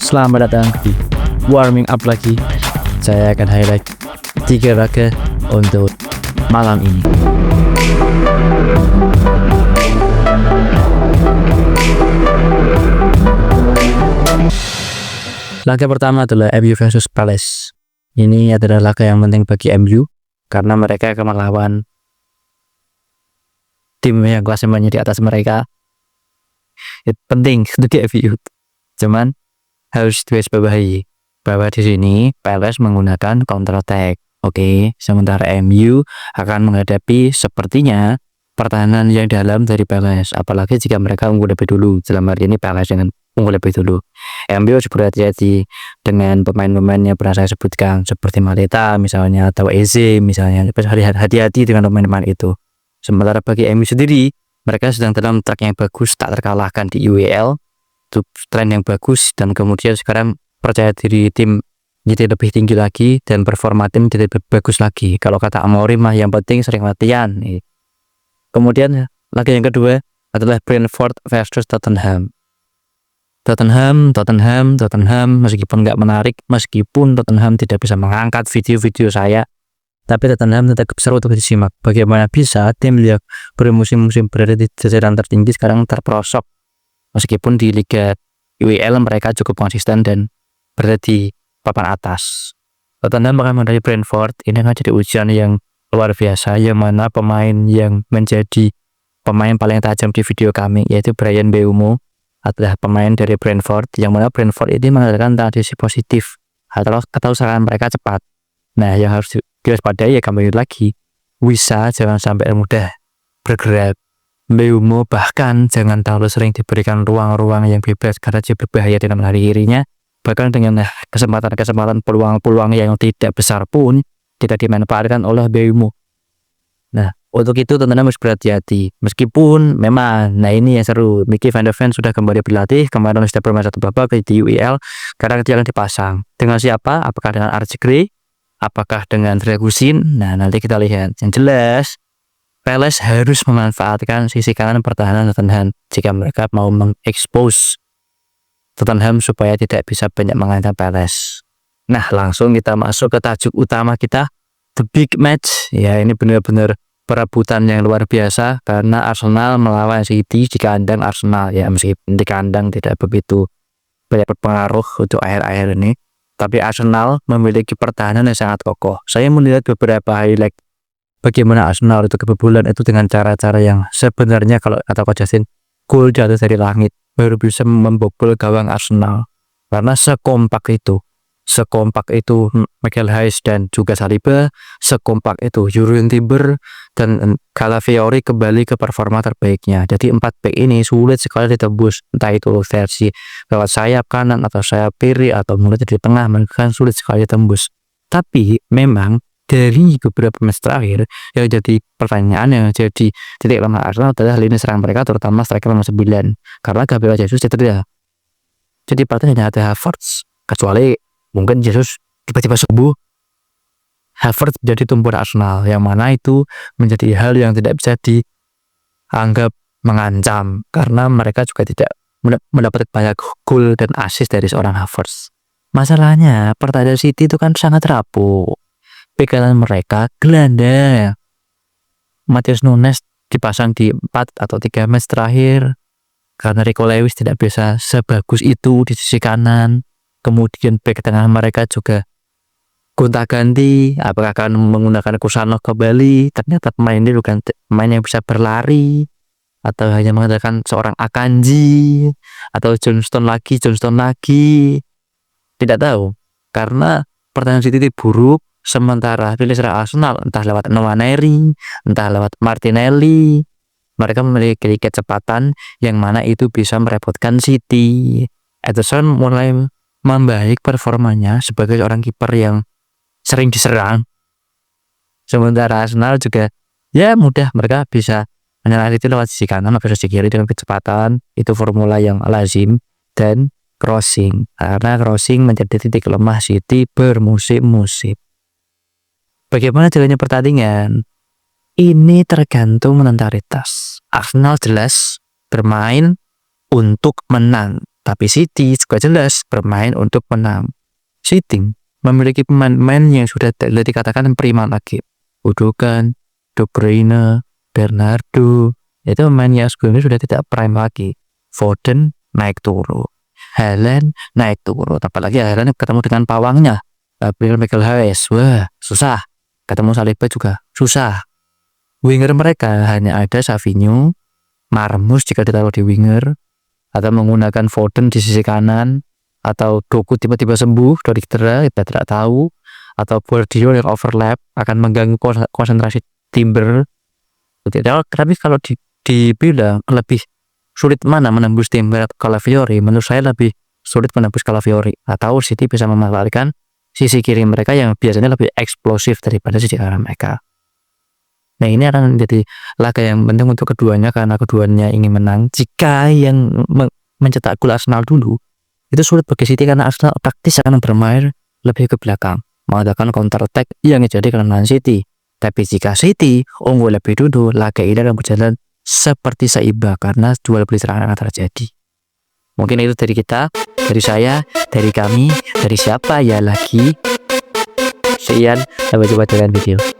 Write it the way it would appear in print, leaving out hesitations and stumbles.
Selamat datang di warming up lagi. Saya akan highlight 3 laga untuk malam ini. Laga pertama adalah MU versus Palace. Ini adalah laga yang penting bagi MU karena mereka akan melawan tim yang klasemennya di atas mereka. Itu penting untuk MU. Cuman harus diwaspadai bahwa di sini Palace menggunakan counter attack. Oke, sementara MU akan menghadapi sepertinya pertahanan yang dalam dari Palace. Apalagi jika mereka unggul lebih dulu. Dalam hari ini Palace dengan unggul lebih dulu. MU harus berhati-hati dengan pemain-pemain yang pernah saya sebutkan seperti Mateta misalnya atau Eze misalnya. Hati-hati dengan pemain-pemain itu. Sementara bagi MU sendiri, mereka sedang dalam track yang bagus, tak terkalahkan di UEL. Itu tren yang bagus, dan kemudian sekarang percaya diri tim jadi lebih tinggi lagi dan performa tim jadi lebih bagus lagi. Kalau kata Amorim mah yang penting sering latihan. Kemudian laga yang kedua adalah Brentford versus Tottenham. Tottenham meskipun nggak menarik, meskipun Tottenham tidak bisa mengangkat video-video saya, tapi Tottenham tetap seru untuk disimak. Bagaimana bisa tim yang bermusim-musim berada di jajaran tertinggi sekarang terperosok, meskipun di Liga UEL mereka cukup konsisten dan berada di papan atas. Tottenham akan menghadapi Brentford. Ini akan jadi ujian yang luar biasa, yang mana pemain yang menjadi pemain paling tajam di video kami yaitu Bryan Mbeumo adalah pemain dari Brentford, yang mana Brentford ini mengadakan tradisi positif atau serangan mereka cepat. Nah, yang harus diwaspadai ya kembali lagi, Wissa jangan sampai mudah bergerak. Mbeumo bahkan jangan terlalu sering diberikan ruang-ruang yang bebas karena dia berbahaya dalam hari-harinya. Bahkan dengan kesempatan peluang-peluang yang tidak besar pun tidak dimanfaatkan oleh Mbeumo. Nah, untuk itu Tottenham harus berhati-hati. Meskipun memang, nah ini yang seru, Mickey van de Ven sudah kembali berlatih, kemarin sudah bermain satu babak di UEL, karena dia akan dipasang. Dengan siapa? Apakah dengan Archie Gray? Apakah dengan Dragusin? Nah, nanti kita lihat. Yang jelas, Palace harus memanfaatkan sisi kanan pertahanan Tottenham jika mereka mau mengekspos Tottenham supaya tidak bisa banyak mengancam Palace. Nah, langsung kita masuk ke tajuk utama kita, the big match. Ya, ini benar-benar perebutan yang luar biasa karena Arsenal melawan City di kandang Arsenal. Ya, meskipun di kandang tidak begitu banyak berpengaruh untuk akhir-akhir ini, tapi Arsenal memiliki pertahanan yang sangat kokoh. Saya melihat beberapa highlight bagaimana Arsenal itu kebobolan itu dengan cara-cara yang sebenarnya kalau kata Coach Justin, gol jatuh dari langit baru bisa membobol gawang Arsenal. Karena sekompak itu Michael Hayes dan juga Saliba, sekompak itu Jurgen Timber dan Calafiori kembali ke performa terbaiknya. Jadi 4 back ini sulit sekali ditembus, entah itu versi lewat sayap kanan atau sayap kiri atau mulai dari tengah, mereka sulit sekali ditembus. Tapi memang dari beberapa match terakhir yang jadi pertanyaan, yang jadi titik lemah Arsenal adalah lini serang mereka, terutama striker nomor 9, karena Gabriel Jesus cedera. Jadi pertanyaannya ada Havertz, kecuali mungkin Jesus tiba-tiba sembuh, Havertz jadi tumpuan Arsenal, yang mana itu menjadi hal yang tidak bisa dianggap mengancam karena mereka juga tidak mendapat banyak gol dan assist dari seorang Havertz. Masalahnya pertahanan City itu kan sangat rapuh. Bekalan mereka gelandang. Matheus Nunes dipasang di 4 atau 3 match terakhir karena Rico Lewis tidak bisa sebagus itu di sisi kanan. Kemudian bek tengah mereka juga gonta-ganti, apakah akan menggunakan Kusanov kembali, ternyata pemain ini bukan pemain yang bisa berlari, atau hanya mengandalkan seorang Akanji atau Johnston lagi, tidak tahu, karena pertahanan City buruk. Sementara pilih serang Arsenal entah lewat Nwaneri, entah lewat Martinelli, mereka memiliki kecepatan yang mana itu bisa merepotkan City. Ederson mulai membaik performanya sebagai seorang kiper yang sering diserang. Sementara Arsenal juga ya mudah, mereka bisa menyerang City lewat sisi kanan atau sisi kiri dengan kecepatan. Itu formula yang lazim. Dan crossing, karena crossing menjadi titik lemah City bermusim-musim. Bagaimana jalannya pertandingan? Ini tergantung mentalitas. Arsenal jelas bermain untuk menang, Tapi City juga jelas bermain untuk menang. City memiliki pemain-pemain yang sudah dikatakan prima lagi. Gundogan, De Bruyne, Bernardo, itu pemain yang sebelumnya sudah tidak prime lagi. Foden naik turun, Haaland naik turun, apalagi Haaland ketemu dengan pawangnya Gabriel Magalhaes, wah susah. Ketemu Saliba juga susah. Winger mereka hanya ada Savinho, Marmus jika ditaruh di winger, atau menggunakan Foden di sisi kanan, atau Doku tiba-tiba sembuh dari cedera, kita tidak tahu, atau Guardiola yang overlap akan mengganggu konsentrasi Timber. Tapi kalau dibilang lebih sulit mana menembus Timber atau Calafiori, menurut saya lebih sulit menembus Calafiori. Atau City bisa memanfaatkan sisi kiri mereka yang biasanya lebih eksplosif daripada sisi kanan mereka. Nah, ini akan menjadi laga yang penting untuk keduanya karena keduanya ingin menang. Jika yang mencetak gol Arsenal dulu, itu sulit bagi City karena Arsenal taktis akan bermain lebih ke belakang, mengadakan counter attack yang jadi kelemahan City. Tapi jika City unggul lebih dulu, laga ini akan berjalan seperti seimbang karena duel beli serangan akan terjadi. Mungkin itu dari kita, dari saya, dari kami, dari siapa ya lagi. Sekian, sampai jumpa di lain video.